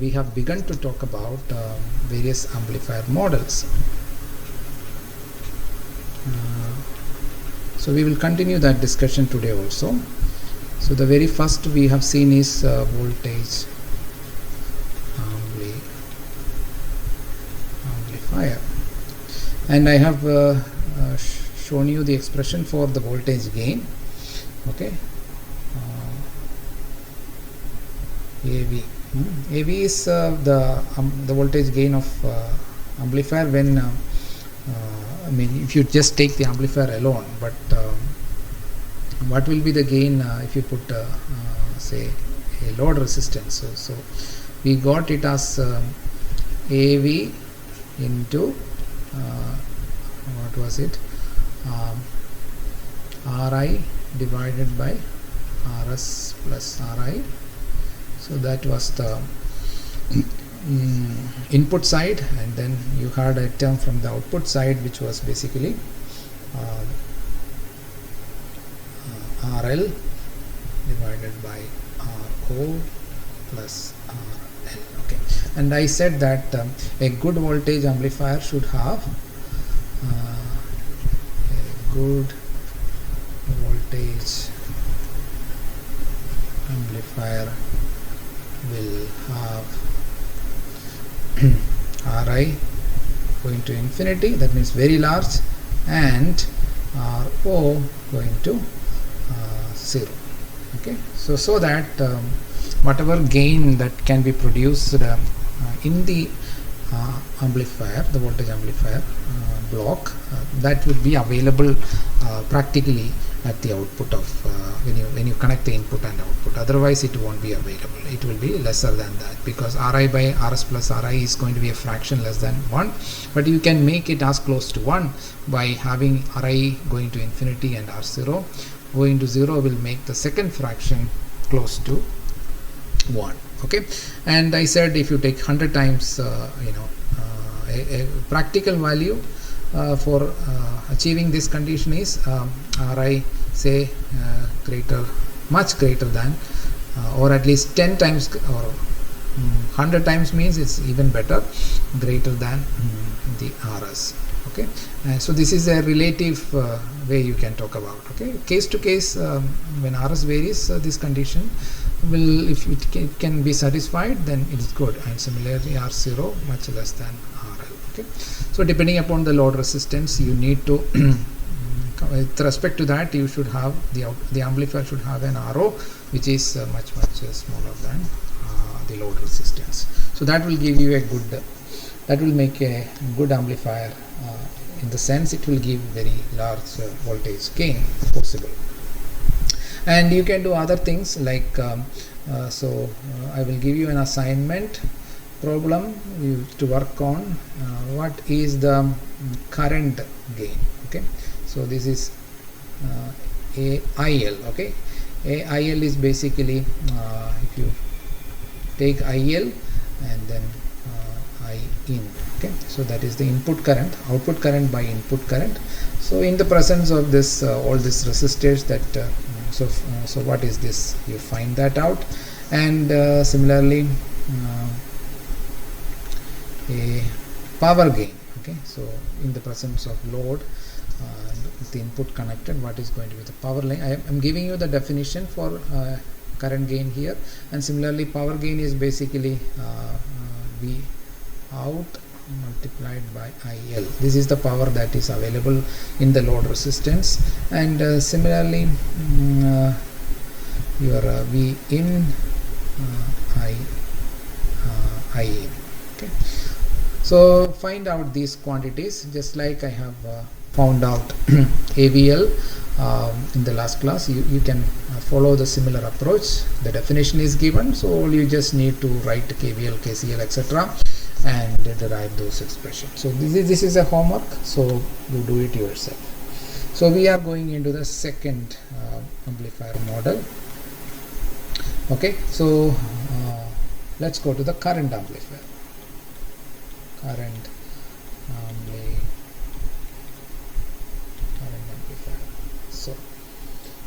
We have begun to talk about various amplifier models. So we will continue that discussion today also. So the very first we have seen is voltage amplifier, and I have shown you the expression for the voltage gain. Okay, AV. AV is the voltage gain of amplifier when I mean, if you just take the amplifier alone, but what will be the gain if you put say a load resistance? So we got it as AV into what was it, Ri divided by Rs plus Ri. So that was the input side, and then you had a term from the output side which was basically RL divided by RO plus RL. Okay, and I said that a good voltage amplifier should have a good voltage amplifier will have Ri going to infinity, that means very large, and Ro going to 0. Okay, so that whatever gain that can be produced in the amplifier, the voltage amplifier block, that would be available practically at the output of when you connect the input and output. Otherwise it won't be available. It will be lesser than that, because Ri by Rs plus Ri is going to be a fraction less than 1, but you can make it as close to 1 by having Ri going to infinity and R0 going to 0 will make the second fraction close to 1. Okay, and I said if you take 100 times a practical value for achieving this condition is Ri say much greater than or at least 10 times or 100 times means it's even better, greater than the Rs. Okay, so this is a relative way you can talk about. Okay, case to case, when Rs varies, this condition will, if it can be satisfied, then it is good, and similarly R0 much less than RL. Okay, so depending upon the load resistance, you need to with respect to that, you should have the amplifier should have an RO which is much smaller than the load resistance. So that will give you a good, that will make a good amplifier in the sense it will give very large voltage gain possible. And you can do other things like I will give you an assignment problem to work on what is the current gain. Okay, so this is AIL. Okay, AIL is basically if you take IL and then I in. Okay, so that is the input current, output current by input current. So in the presence of this all these resistors, that so what is this, you find that out. And similarly a power gain. Okay, so in the presence of load with the input connected, what is going to be the power line? I am giving you the definition for current gain here, and similarly power gain is basically V out multiplied by IL. This is the power that is available in the load resistance. And similarly your V in I in. Okay, so find out these quantities just like I have found out AVL in the last class. You can follow the similar approach. The definition is given, so you just need to write KVL, KCL, etc. and derive those expressions. So this is a homework, so you do it yourself. So we are going into the second amplifier model. Okay, so let's go to the current amplifier. Current amplifier.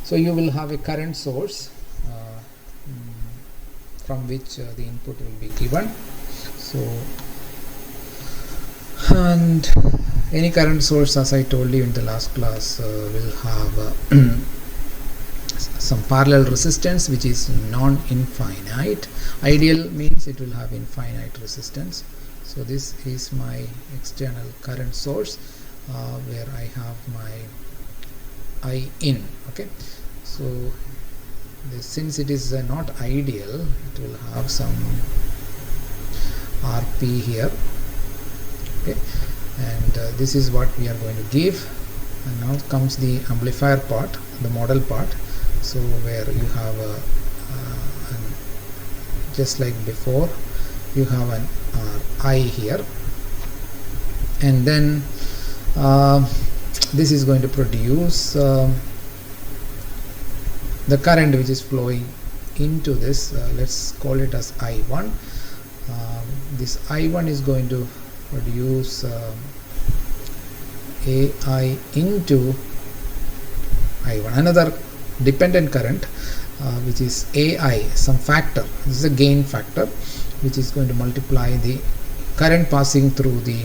So you will have a current source from which the input will be given. So, and any current source, as I told you in the last class, will have some parallel resistance which is non-infinite. Ideal means it will have infinite resistance. So this is my external current source where I have my I in. Okay, so since it is not ideal, it will have some RP here. Okay, and this is what we are going to give. And now comes the amplifier part, the model part. So where you have just like before, you have an I here, and then this is going to produce the current which is flowing into this. Let's call it as I1. This I1 is going to produce AI into I1, another dependent current which is AI, some factor. This is a gain factor which is going to multiply the current passing through the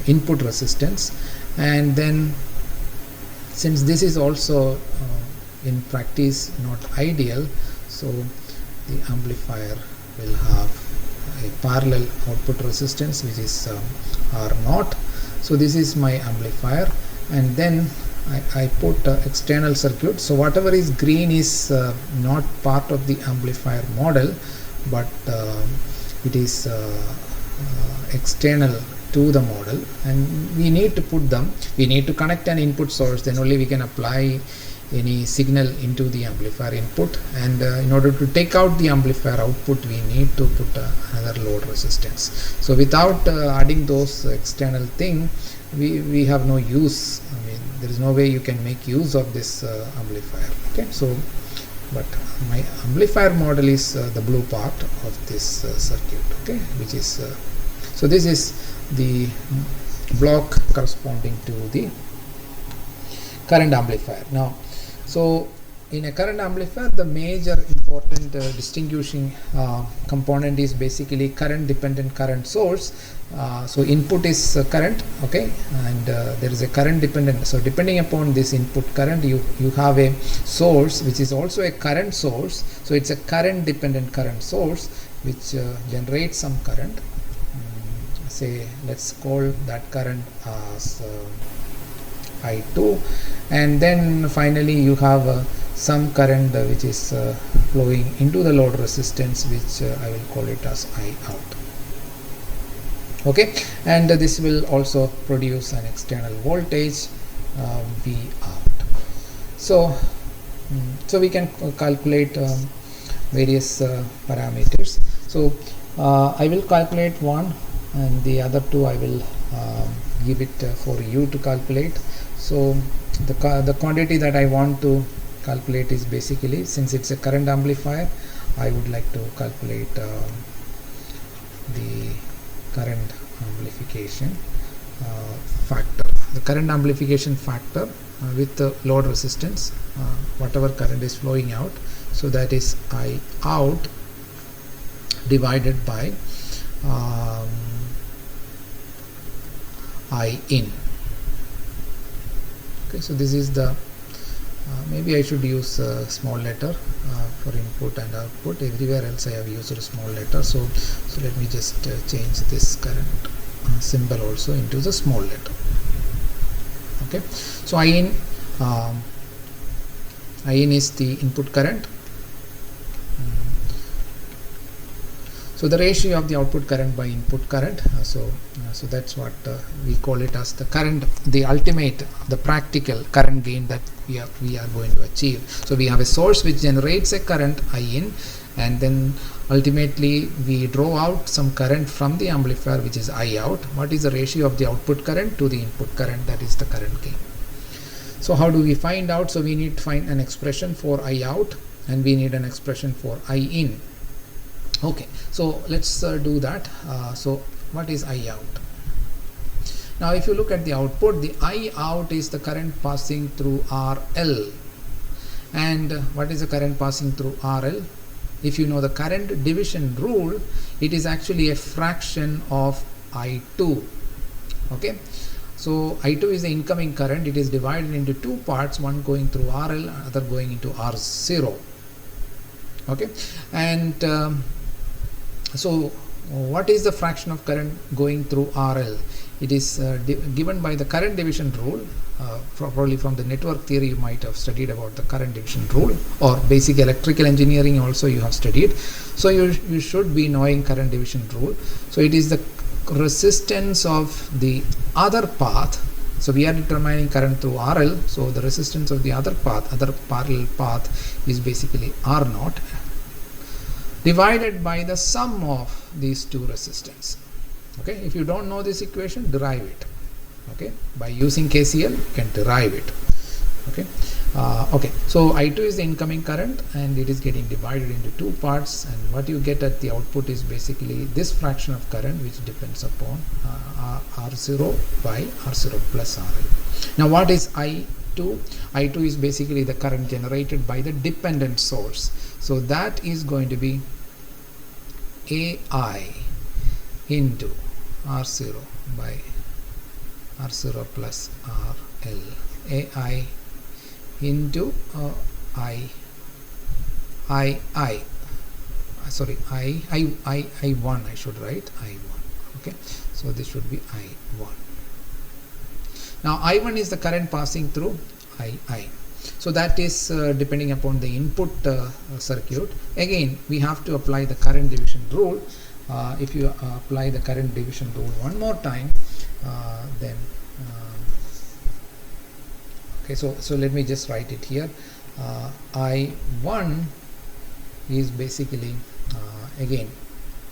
input resistance. And then since this is also in practice not ideal, so the amplifier will have a parallel output resistance which is R0. So this is my amplifier, and then I put external circuit. So whatever is green is not part of the amplifier model, but it is external to the model, and we need to put them, we need to connect an input source, then only we can apply any signal into the amplifier input. And in order to take out the amplifier output, we need to put another load resistance. So without adding those external thing, we have no use. I mean, there is no way you can make use of this amplifier. Okay, so but my amplifier model is the blue part of this circuit. Okay, which is so this is the block corresponding to the current amplifier. Now, so in a current amplifier, the major important distinguishing component is basically current dependent current source. So input is current, okay, and there is a current dependent. So depending upon this input current, you have a source which is also a current source. So it's a current dependent current source which generates some current. Say let's call that current as I2, and then finally you have some current which is flowing into the load resistance, which I will call it as I out. Okay, and this will also produce an external voltage V out. So we can calculate various parameters. So I will calculate one, and the other two I will give it for you to calculate. So the quantity that I want to calculate is basically, since it's a current amplifier, I would like to calculate the current amplification factor, the current amplification factor with the load resistance, whatever current is flowing out. So that is I out divided by I in. Okay, so this is the maybe I should use a small letter for input and output. Everywhere else I have used a small letter. So let me just change this current symbol also into the small letter. Okay, so I in is the input current. So the ratio of the output current by input current, so that's what we call it as the current, the ultimate, the practical current gain that we are going to achieve. So we have a source which generates a current I in, and then ultimately we draw out some current from the amplifier which is I out. What is the ratio of the output current to the input current? That is the current gain. So how do we find out? So we need to find an expression for I out, and we need an expression for I in. Okay, so let's do that. So what is I out? Now if you look at the output, the I out is the current passing through RL. And what is the current passing through RL? if you know the current division rule, it is actually a fraction of I2. Okay, so I2 is the incoming current. It is divided into two parts, one going through RL, other going into R0. Okay, and so what is the fraction of current going through RL? It is given by the current division rule. Probably from the network theory you might have studied about the current division rule, or basic electrical engineering also you have studied. So you should be knowing current division rule. So it is the resistance of the other path. So we are determining current through RL. So the resistance of the other path, other parallel path, is basically R0 divided by the sum of these two resistance. Okay, if you don't know this equation, derive it. Okay, by using KCL you can derive it. Okay, okay, so I2 is the incoming current and it is getting divided into two parts, and what you get at the output is basically this fraction of current, which depends upon R0 by R0 plus RL. Now what is I2? I2 is basically the current generated by the dependent source. So that is going to be AI into R0 by R0 plus RL. AI into I1, I should write I1. Okay, so this should be I1. Now I1 is the current passing through II. So that is depending upon the input circuit. Again, we have to apply the current division rule. If you apply the current division rule one more time, then okay, so let me just write it here. I1 is basically again,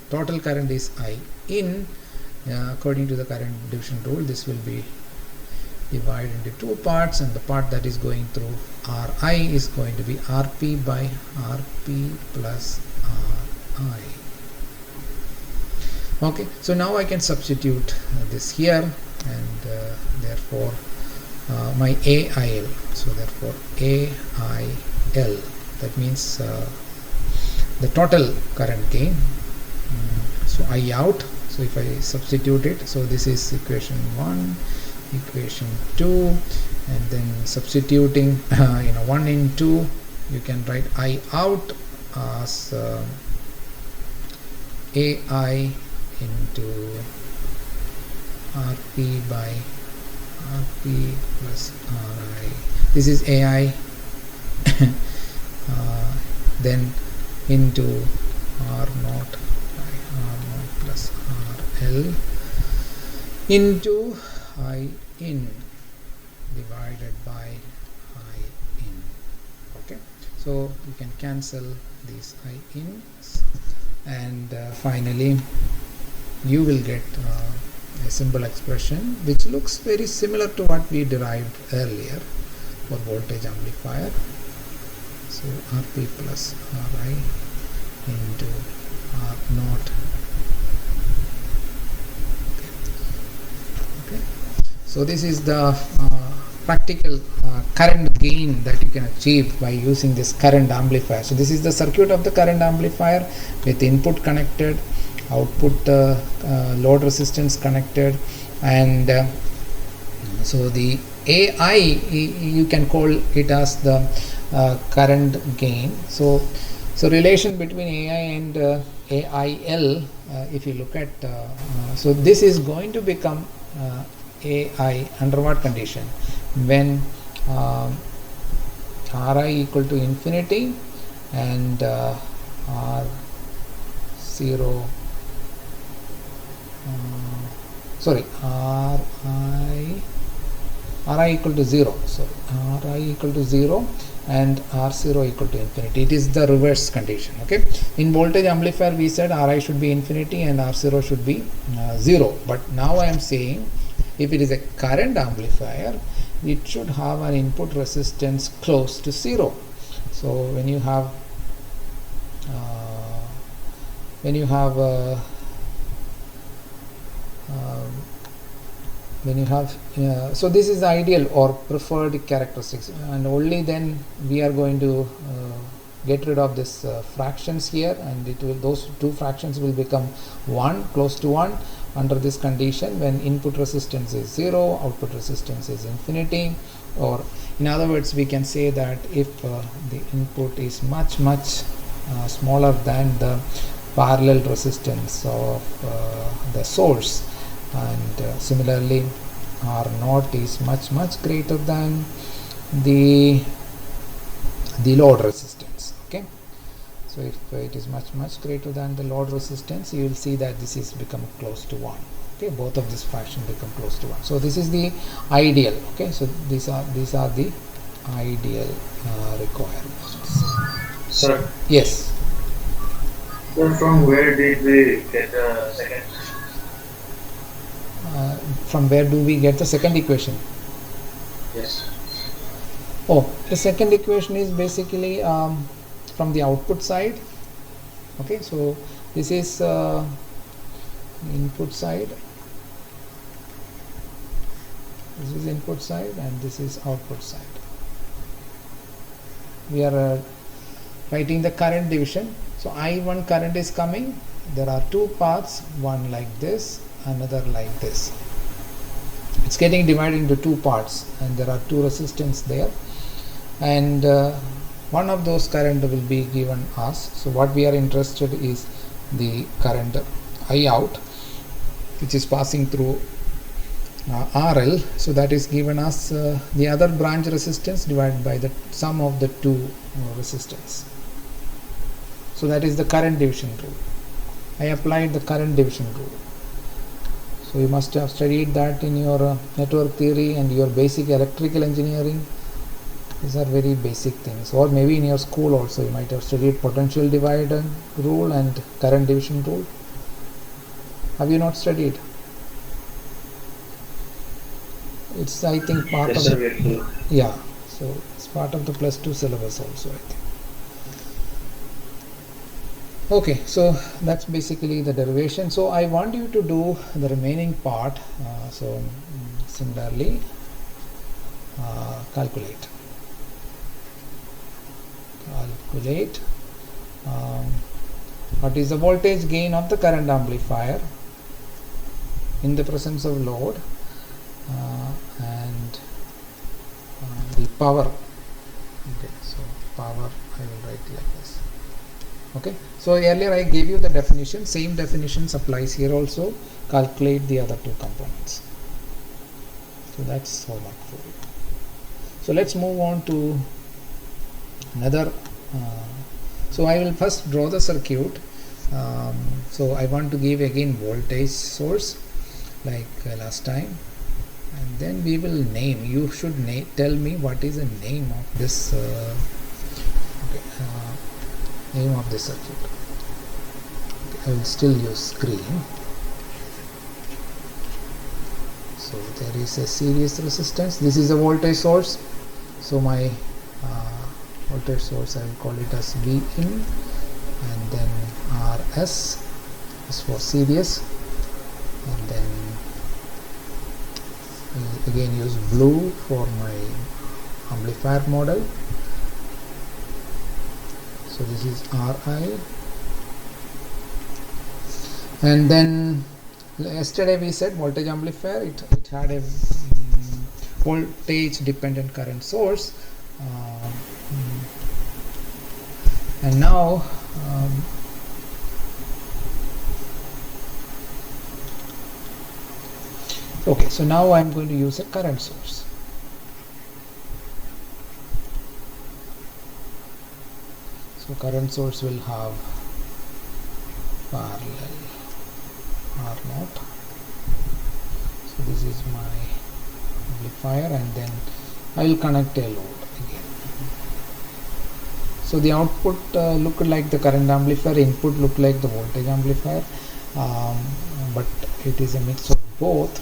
total current is I in. According to the current division rule, this will be divided into two parts, and the part that is going through Ri is going to be Rp by Rp plus Ri. Okay, so now I can substitute this here, and therefore my AIL, so therefore AIL, that means the total current gain. So I out, so if I substitute it, so this is equation 1, equation 2, and then substituting 1 in 2, you can write I out as AI into Rp by Rp plus Ri. This is AI then into R0 by R0 plus RL into I in divided by I in. Okay, so you can cancel these I ins, and finally you will get a simple expression which looks very similar to what we derived earlier for voltage amplifier. So Rp plus Ri into R0. Okay. So this is the practical current gain that you can achieve by using this current amplifier. So this is the circuit of the current amplifier with input connected, output load resistance connected, and so the AI, you can call it as the current gain. So relation between AI and AIL, if you look at so this is going to become AI under what condition? When Ri equal to infinity and R0 Ri equal to 0, Ri equal to 0 and R0 equal to infinity. It is the reverse condition. Okay, in voltage amplifier we said Ri should be infinity and R0 should be 0, but now I am saying if it is a current amplifier, it should have an input resistance close to 0. So when you have so this is the ideal or preferred characteristics, and only then we are going to get rid of this fractions here, and it will, those two fractions will become 1, close to 1 under this condition when input resistance is 0, output resistance is infinity. Or in other words, we can say that if the input is much smaller than the parallel resistance of the source, and similarly R0 is much greater than the load resistance. Okay, so if it is much greater than the load resistance, you will see that this is become close to 1. Okay, both of this fraction become close to 1. So this is the ideal. Okay, so these are the ideal requirements. Sir, Yes. so from where did we get the second? From where do we get the second equation? Yes. Oh, the second equation is basically from the output side. Okay, so this is input side, this is input side, and this is output side. We are writing the current division. So I1 current is coming. There are two paths, one like this, another like this. It's getting divided into two parts, and there are two resistance there, and one of those current will be given us. So what we are interested is the current I out, which is passing through RL. So that is given us the other branch resistance divided by the sum of the two resistance. So that is the current division rule. I applied the current division rule. So you must have studied that in your network theory and your basic electrical engineering. These are very basic things. Or maybe in your school also you might have studied potential divider rule and current division rule. Have you not studied? It's, I think, part Yes, of sir, the, yeah. So it's part of the +2 syllabus also, I think. Okay, so that's basically the derivation. So I want you to do the remaining part. So similarly, calculate what is the voltage gain of the current amplifier in the presence of load, and the power. Okay, so power I will write like this. Okay, so earlier I gave you the definition, same definition applies here also. Calculate the other two components. So that's homework for you. So let's move on to another. So I will first draw the circuit. So I want to give again voltage source like last time, and then we will name. You should tell me what is the name of this name of the circuit. I will still use screen. So there is a series resistance. This is a voltage source. So my voltage source, I will call it as V in, and then RS is for series, and then I again use blue for my amplifier model. So this is RI, and then yesterday we said voltage amplifier, it had a voltage dependent current source, and now okay, so now I am going to use a current source. So current source will have parallel R0. So this is my amplifier, and then I will connect a load again. So the output looked like the current amplifier, input looked like the voltage amplifier, but it is a mix of both.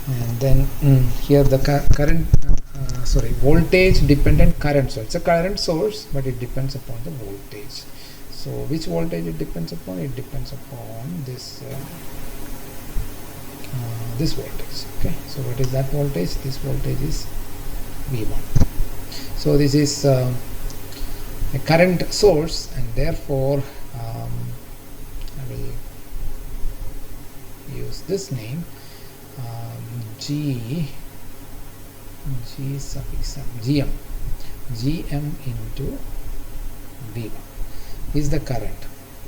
And then here the current voltage dependent current source. It's a current source, but it depends upon the voltage. So which voltage it depends upon? It depends upon this this voltage. Okay, so what is that voltage? This voltage is V1. So this is a current source, and therefore I will use this name, G suffix GM into V1 is the current.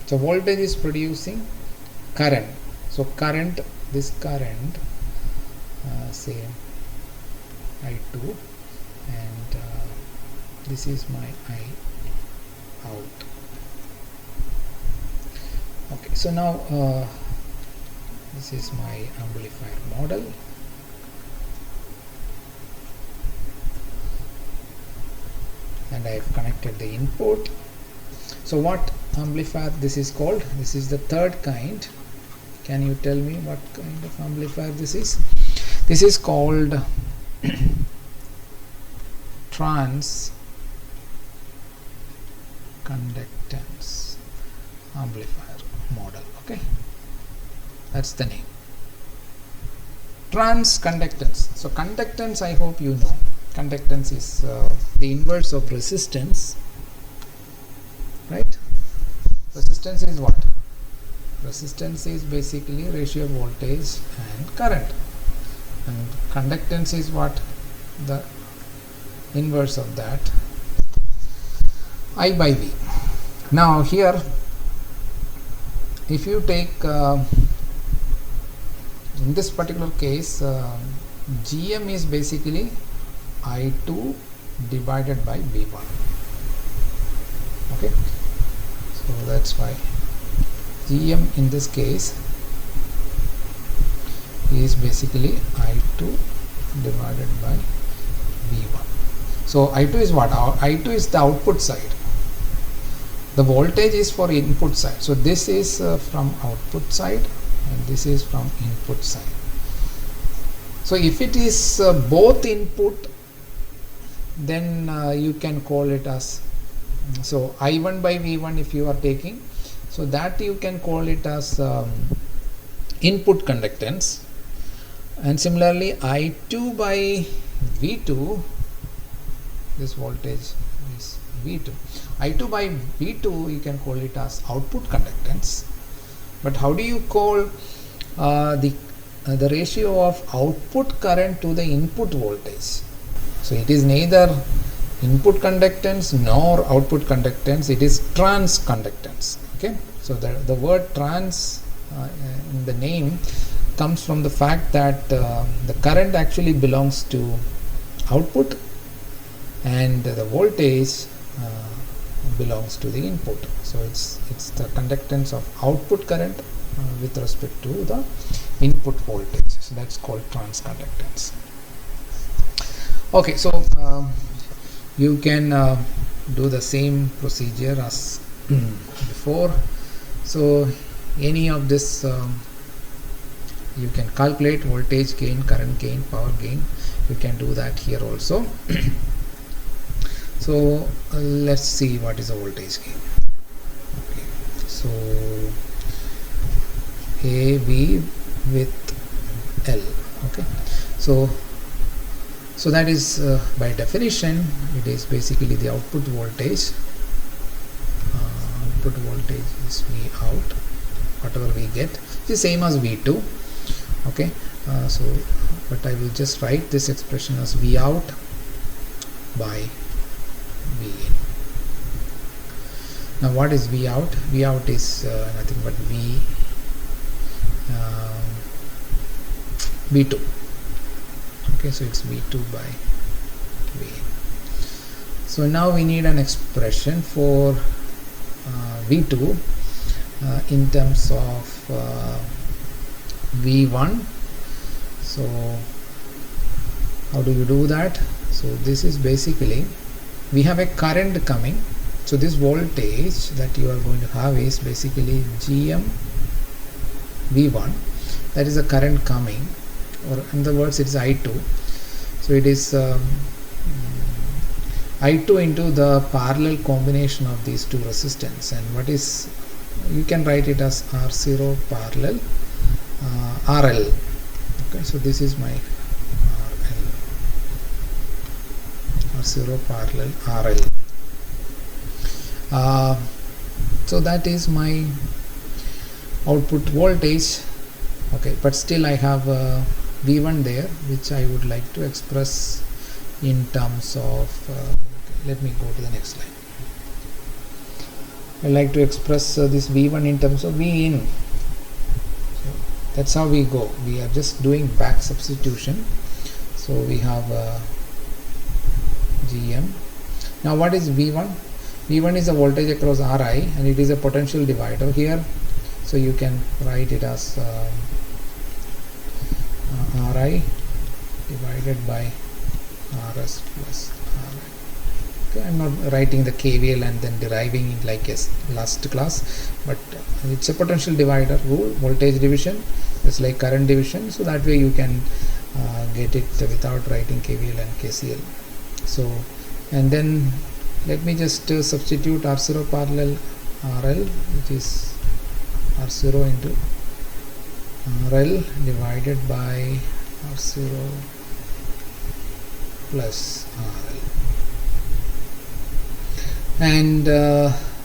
So voltage is producing current. So current, this current, say I2, and this is my I out. Okay, so now this is my amplifier model. And I have connected the input. So what amplifier this is called? This is the third kind. Can you tell me what kind of amplifier this is? This is called trans conductance amplifier model. Okay, that's the name, trans conductance. So conductance, I hope you know, conductance is the inverse of resistance, right? Resistance is what? Resistance is basically ratio of voltage and current, and conductance is what? The inverse of that, I by V. Now here, if you take in this particular case, GM is basically I2 divided by V1. Okay, so that's why GM in this case is basically I2 divided by V1. So I2 is what? I2 is the output side. The voltage is for input side. So this is from output side, and this is from input side. So if it is both input, then you can call it as, so I1 by V1 if you are taking, so that you can call it as input conductance. And similarly I2 by V2, this voltage is V2. I2 by V2 you can call it as output conductance. But how do you call the ratio of output current to the input voltage? So it is neither input conductance nor output conductance, it is trans conductance. Okay, so the word trans in the name comes from the fact that the current actually belongs to output and the voltage belongs to the input. So it's the conductance of output current with respect to the input voltage. So that's called trans conductance. Okay, so you can do the same procedure as before. So any of this you can calculate voltage gain, current gain, power gain. You can do that here also. So let's see what is the voltage gain. Okay, so AB with L. Okay, so that is by definition it is basically the output voltage. Output voltage is V out, whatever we get is the same as V2. Okay, so but I will just write this expression as V out by V in. Now what is V out? V out is nothing but V2. Okay, so it's V2 by V in. So now we need an expression for V2 in terms of V1. So how do you do that? So this is basically, we have a current coming, so this voltage that you are going to have is basically GM V1, that is a current coming, or in other words it is I2. So it is I2 into the parallel combination of these two resistance, and what is, you can write it as R0 parallel RL. Okay, so this is my R0 parallel RL. So that is my output voltage. Okay, but still I have V1 there, which I would like to express in terms of okay, let me go to the next slide. I like to express this V1 in terms of V in. So that's how we go. We are just doing back substitution. So we have GM. Now what is V1? V1 is a voltage across Ri, and it is a potential divider here. So you can write it as Ri divided by Rs plus Ri. Okay, I'm not writing the KVL and then deriving it like as last class, but it's a potential divider rule, voltage division, just like current division. So that way you can get it without writing KVL and KCL. So, and then let me just substitute R0 parallel RL, which is R0 into RL divided by R0 plus RL. And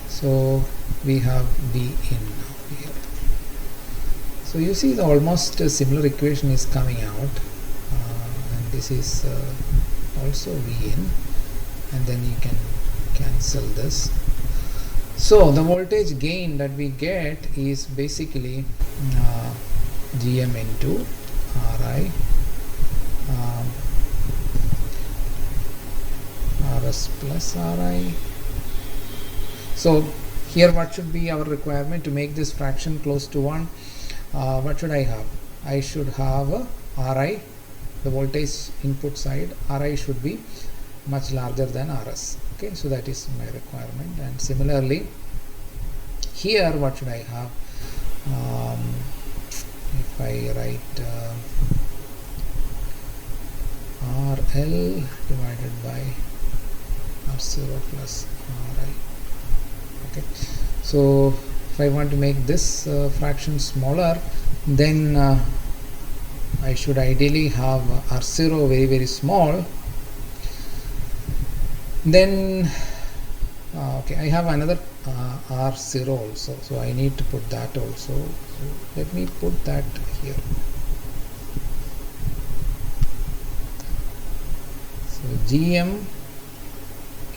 so we have V in now here. So you see the almost similar equation is coming out, and this is also V in, and then you can cancel this. So the voltage gain that we get is basically GM into Ri Rs plus Ri. So here what should be our requirement to make this fraction close to 1? What should I have? I should have Ri, the voltage input side, Ri should be much larger than Rs. Okay, so that is my requirement. And similarly here what should I have? If I write RL divided by R0 plus Ri. Okay, so if I want to make this fraction smaller, then I should ideally have R0 very very small. Then okay, I have another R0 also, so I need to put that also. So let me put that here. So GM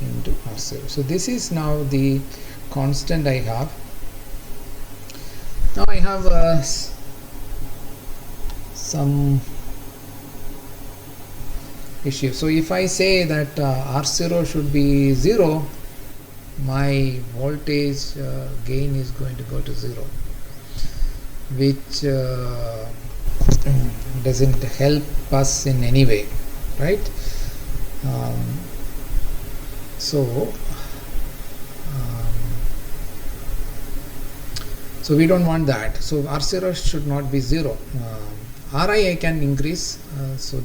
into R0. So this is now the constant I have. Now I have some issue. So if I say that R0 should be 0, my voltage gain is going to go to 0, which doesn't help us in any way, right? So we don't want that. So R0 should not be 0. Ri I can increase, so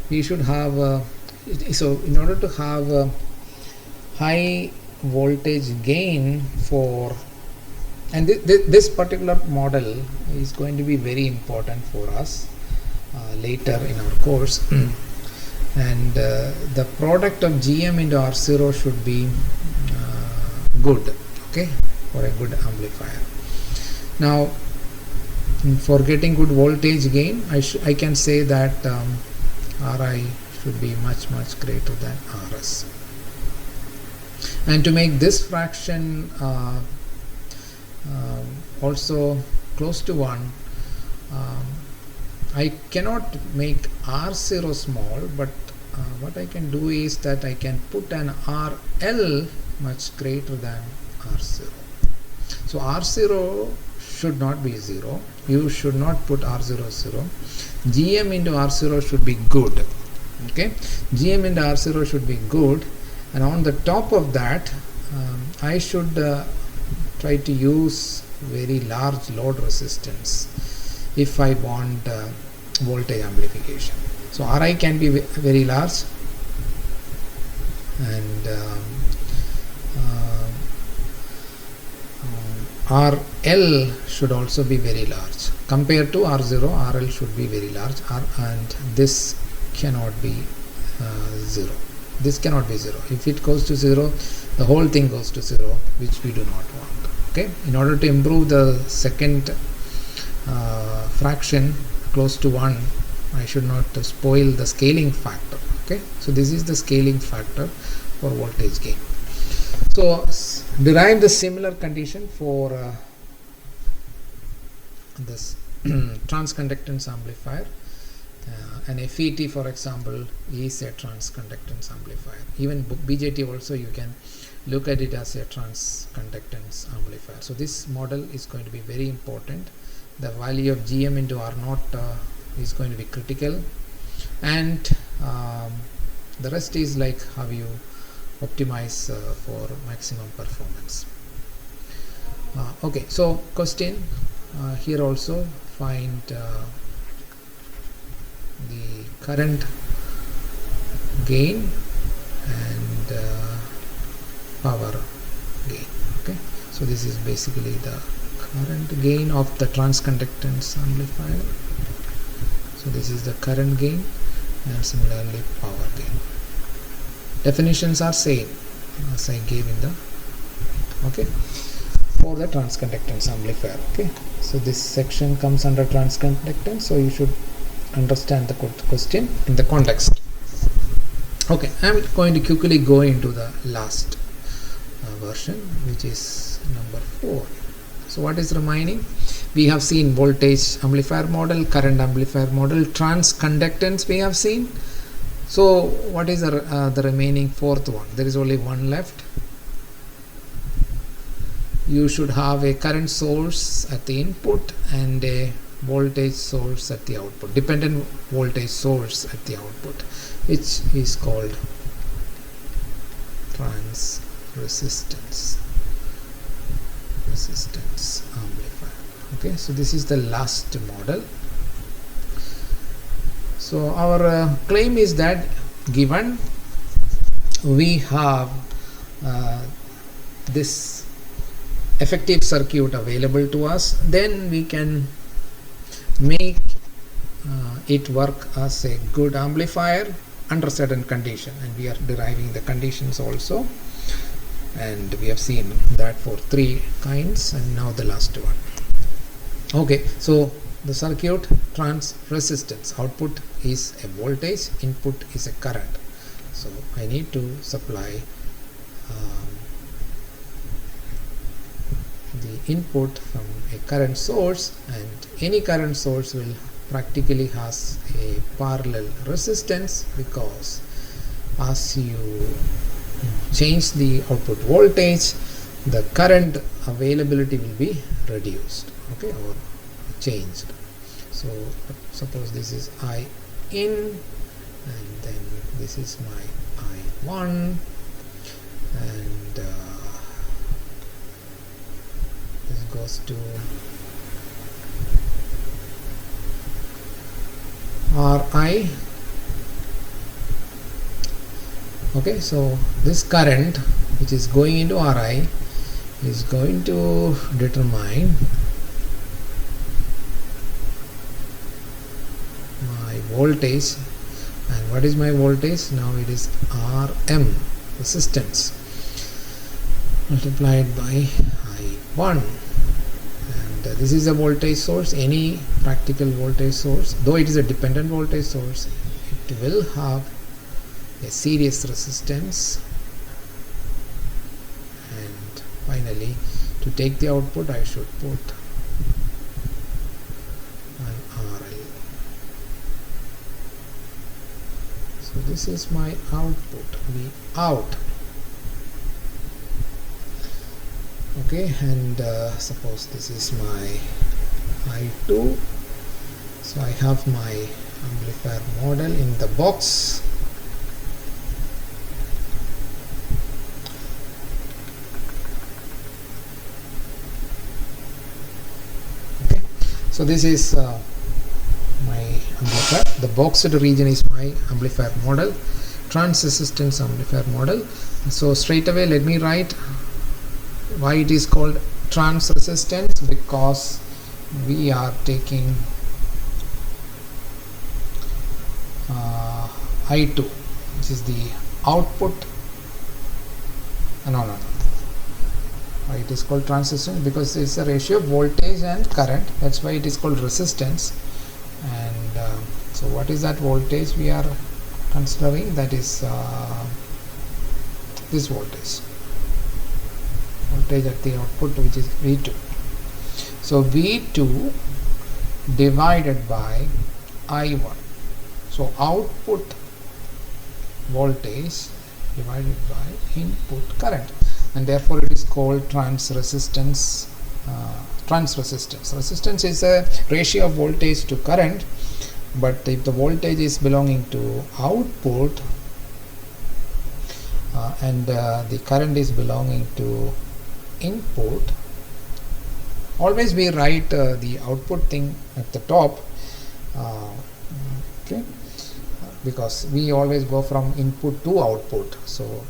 we should have so in order to have a high voltage gain for, and this particular model is going to be very important for us later in our course. And the product of GM into R0 should be good, okay, for a good amplifier. Now for getting good voltage gain, I can say that Ri should be much greater than Rs. And to make this fraction also close to 1, I cannot make R0 small, but what I can do is that I can put an RL much greater than R0. So R0 should not be 0. You should not put R0 0. GM into R0 should be good. Okay, GM into R0 should be good, and on the top of that I should try to use very large load resistance if I want voltage amplification. So Ri can be very large, and RL should also be very large. Compared to R0, RL should be very large, and this cannot be 0. This cannot be 0. If it goes to 0, the whole thing goes to 0, which we do not want. Okay, in order to improve the second fraction close to 1, I should not spoil the scaling factor. Okay, so this is the scaling factor for voltage gain. So derive the similar condition for this transconductance amplifier. An FET, for example, is a transconductance amplifier. Even BJT also, you can look at it as a transconductance amplifier. So this model is going to be very important. The value of GM into R0 is going to be critical, and the rest is like how you optimize for maximum performance. Okay, so question here also, find the current gain and power gain. Okay, so this is basically the current gain of the transconductance amplifier. So this is the current gain, and similarly power gain. Definitions are same as I gave in the for the transconductance amplifier. Okay, so this section comes under transconductance, so you should understand the question in the context. Okay, I am going to quickly go into the last version, which is number 4. So what is remaining? We have seen voltage amplifier model, current amplifier model, transconductance we have seen. So what is the remaining fourth one? There is only one left. You should have a current source at the input and a voltage source at the output, dependent voltage source at the output, which is called resistance amplifier. Okay, so this is the last model. So our claim is that given we have this effective circuit available to us, then we can make it work as a good amplifier under certain condition, and we are deriving the conditions also, and we have seen that for 3 kinds, and now the last one. Okay, so the circuit trans resistance, output is a voltage, input is a current. So I need to supply the input from a current source, and any current source will practically has a parallel resistance, because as you change the output voltage, the current availability will be reduced, okay, or changed. So suppose this is I in, and then this is my I1, and this goes to Ri. Okay, so this current which is going into Ri is going to determine my voltage. And what is my voltage? Now it is Rm, resistance, multiplied by I1. This is a voltage source, any practical voltage source, though it is a dependent voltage source, it will have a series resistance. And finally, to take the output, I should put an RL. So this is my output, V out. Okay, and suppose this is my I2. So I have my amplifier model in the box. Okay, so this is my amplifier. The boxed region is my amplifier model, trans resistance amplifier model. So straight away let me write why it is called trans resistance, because we are taking I2, which is the output, no, why it is called transistance? Because it's a ratio of voltage and current, that's why it is called resistance. And so what is that voltage we are considering? That is this voltage at the output, which is V2. So V2 divided by I1, so output voltage divided by input current, and therefore it is called resistance. Resistance is a ratio of voltage to current, but if the voltage is belonging to output and the current is belonging to input, always we write the output thing at the top, okay, because we always go from input to output. So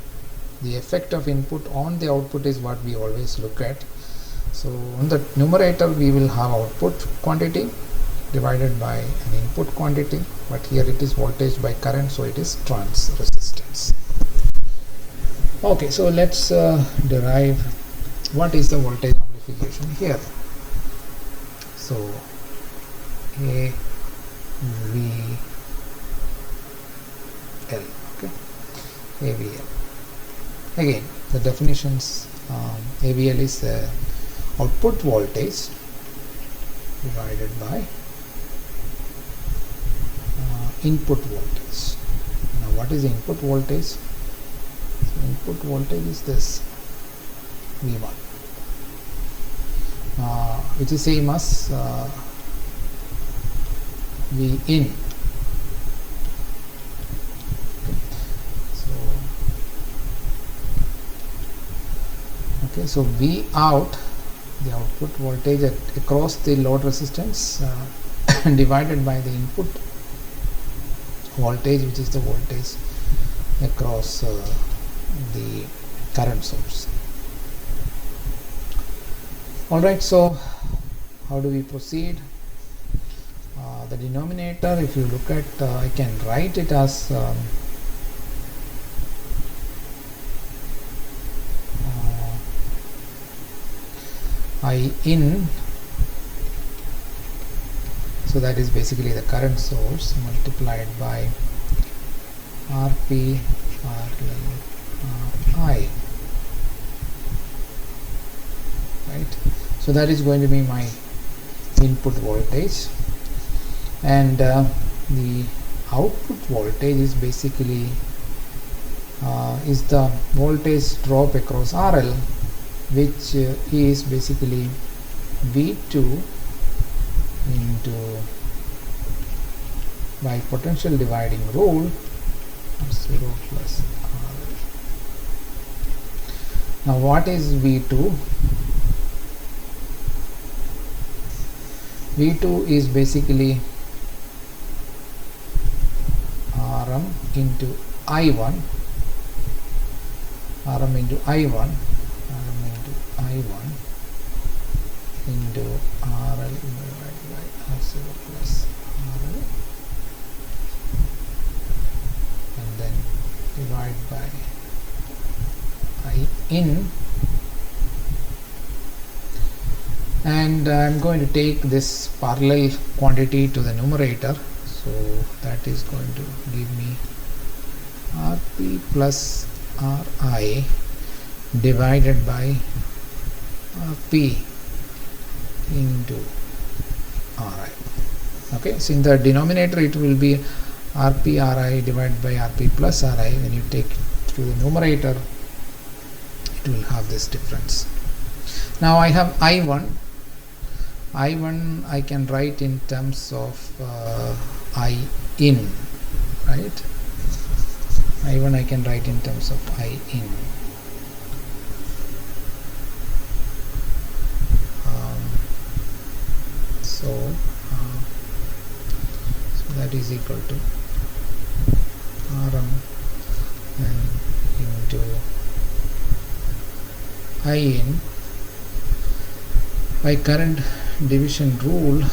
the effect of input on the output is what we always look at. So on the numerator we will have output quantity divided by an input quantity, but here it is voltage by current, so it is trans resistance. Okay, so let's derive what is the voltage amplification here. So AVL, okay, AVL. Again, the definitions, AVL is output voltage divided by input voltage. Now what is input voltage? So input voltage is this V1, which is same as V in. Okay, so V out, the output voltage across the load resistance divided by the input voltage, which is the voltage across the current source. Alright, so how do we proceed? The denominator, if you look at, I can write it as I in, so that is basically the current source multiplied by RP parallel I, right? So that is going to be my input voltage, and the output voltage is basically is the voltage drop across RL, which is basically V2 into by potential dividing rule 0 plus RL. Now what is V2? V2 is basically Rm into I1, Rm into I1 into RL divided by R0 plus RL, and then divide by I in, and I'm going to take this parallel quantity to the numerator, so that is going to give me RP plus RI divided by P into Ri. Okay, so in the denominator it will be Rp Ri divided by Rp plus Ri. When you take to the numerator, it will have this difference. Now I have I1. I1 I can write in terms of I in, right? I1 I can write in terms of I in. So that is equal to Rm and into I in. By current division rule,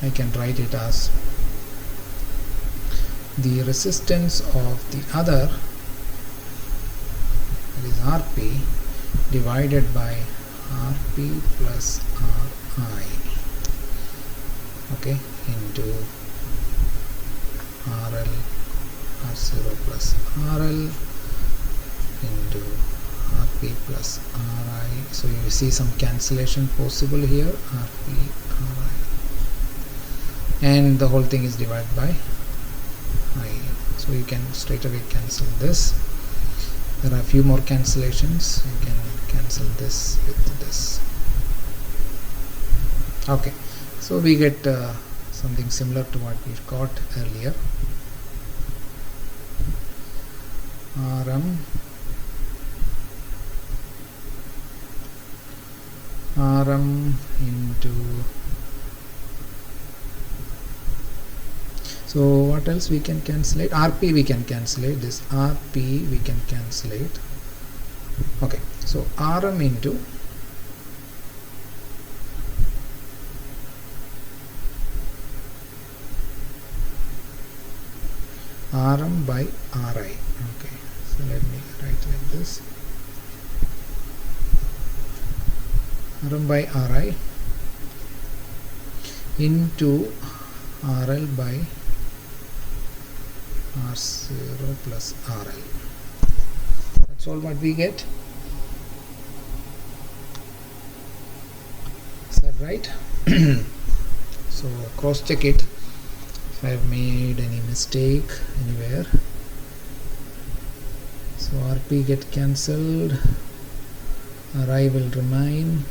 I can write it as the resistance of the other, that is Rp, divided by Rp plus Ri, okay, into RL R0 plus RL into Rp plus Ri. So you see some cancellation possible here, Rp Ri, and the whole thing is divided by I. So you can straight away cancel this. There are a few more cancellations. You can cancel this with this. Okay, so we get something similar to what we got earlier. Rm into, so what else we can cancellate? Rp we can cancellate, this Rp we can cancellate. Okay, so Rm into Rm by Ri. Okay, so let me write like this. Rm by Ri into RL by R0 plus RL. That's all what we get. Is that right? So cross check it if I have made any mistake anywhere. So Rp get cancelled, Ri will remain.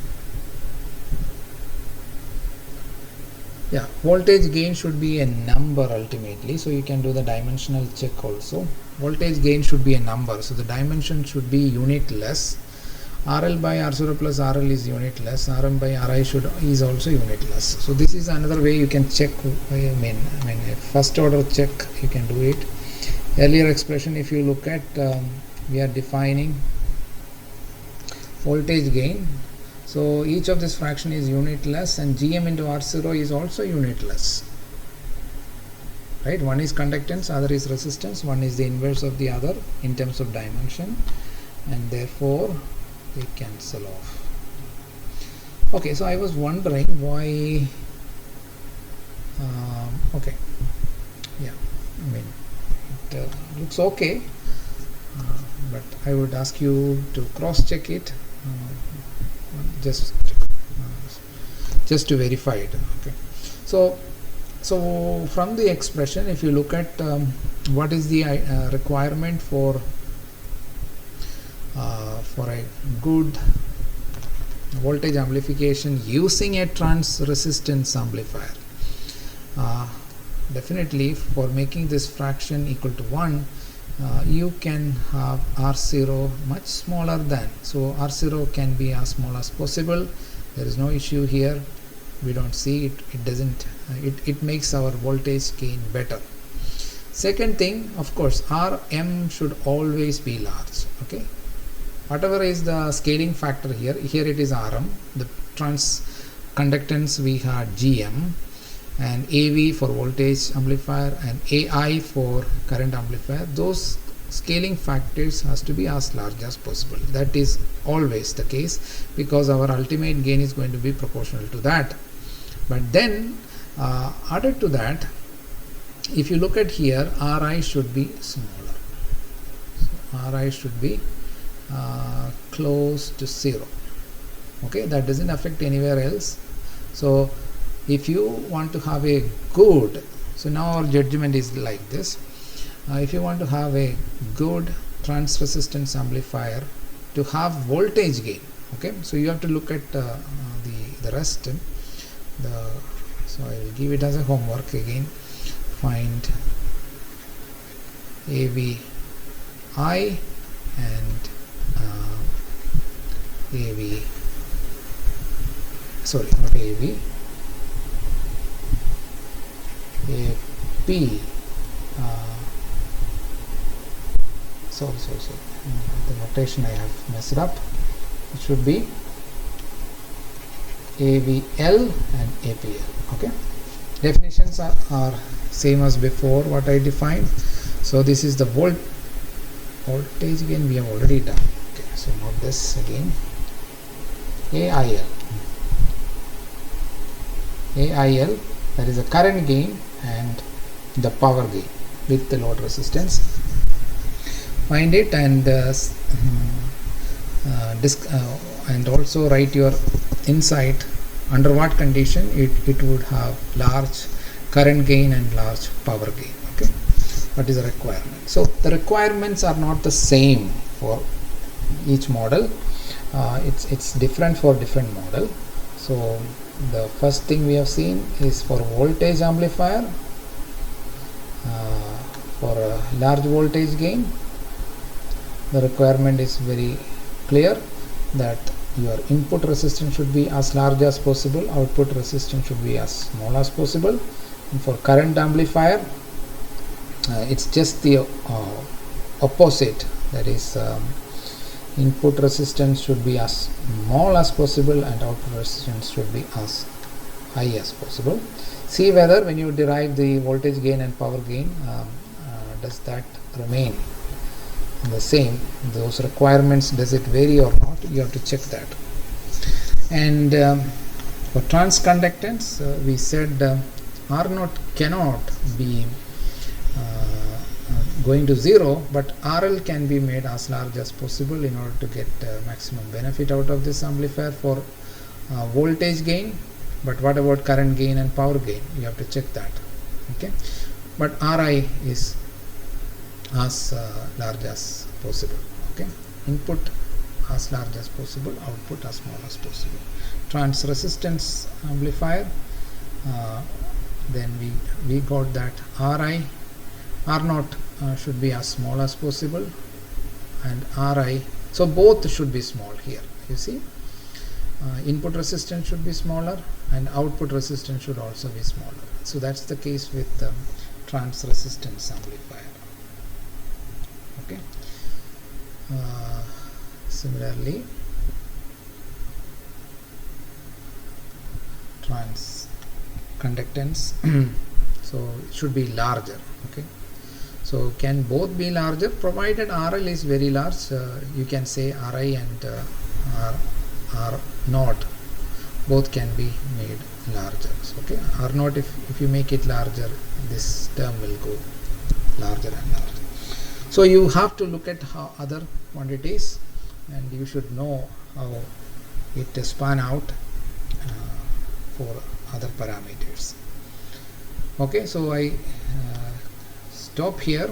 Yeah, voltage gain should be a number ultimately, so you can do the dimensional check also. Voltage gain should be a number, so the dimension should be unitless. RL by R0 plus RL is unitless, Rm by Ri is also unitless. So this is another way you can check. I mean a first order check you can do it. Earlier expression, if you look at, we are defining voltage gain. So each of this fraction is unitless, and Gm into R0 is also unitless. Right? One is conductance, other is resistance. One is the inverse of the other in terms of dimension, and therefore they cancel off. Okay, so I was wondering why. Okay, yeah, I mean it looks okay, but I would ask you to cross check it. Just to verify it. Okay, so from the expression, if you look at what is the requirement for a good voltage amplification using a trans resistance amplifier, definitely for making this fraction equal to 1, you can have R0 much smaller than, so R0 can be as small as possible. There is no issue here. We don't see it, it doesn't, it makes our voltage gain better. Second thing, of course, Rm should always be large. Okay, whatever is the scaling factor here it is Rm, the trans conductance we had Gm, and AV for voltage amplifier and AI for current amplifier. Those scaling factors has to be as large as possible. That is always the case, because our ultimate gain is going to be proportional to that. But then added to that, if you look at here, Ri should be smaller. So Ri should be close to 0. Okay, that doesn't affect anywhere else. So if you want to have a good, so now our judgment is like this, if you want to have a good trans resistance amplifier to have voltage gain, okay, so you have to look at the rest. So I will give it as a homework again. Find AVI and AV, sorry, not AV, AP, sorry, the notation I have messed up. It should be AVL and APL. Okay, definitions are same as before what I defined. So this is the voltage gain we have already done. Okay, so not this again. AIL, that is the current gain and the power gain with the load resistance. Find it and and also write your insight under what condition it would have large current gain and large power gain. Okay, what is the requirement? So the requirements are not the same for each model. It's different for different model. So the first thing we have seen is for voltage amplifier, for a large voltage gain, the requirement is very clear that your input resistance should be as large as possible, output resistance should be as small as possible. And for current amplifier, it's just the opposite, that is input resistance should be as small as possible and output resistance should be as high as possible. See whether when you derive the voltage gain and power gain, does that remain the same, those requirements, does it vary or not? You have to check that. And for transconductance, we said R0 cannot be going to 0, but RL can be made as large as possible in order to get maximum benefit out of this amplifier for voltage gain. But what about current gain and power gain? You have to check that. Okay, but RI is as large as possible. Okay, input as large as possible, output as small as possible. Trans resistance amplifier, then we got that R0 should be as small as possible, and RI, so both should be small here. You see, input resistance should be smaller and output resistance should also be smaller. So that's the case with trans resistance amplifier. Okay, similarly trans conductance so it should be larger. Okay, so can both be larger provided RL is very large. You can say RI and R0 both can be made larger. So, okay, R0, if you make it larger, this term will go larger and larger. So you have to look at how other quantities, and you should know how it span out for other parameters. Okay, so I stop here.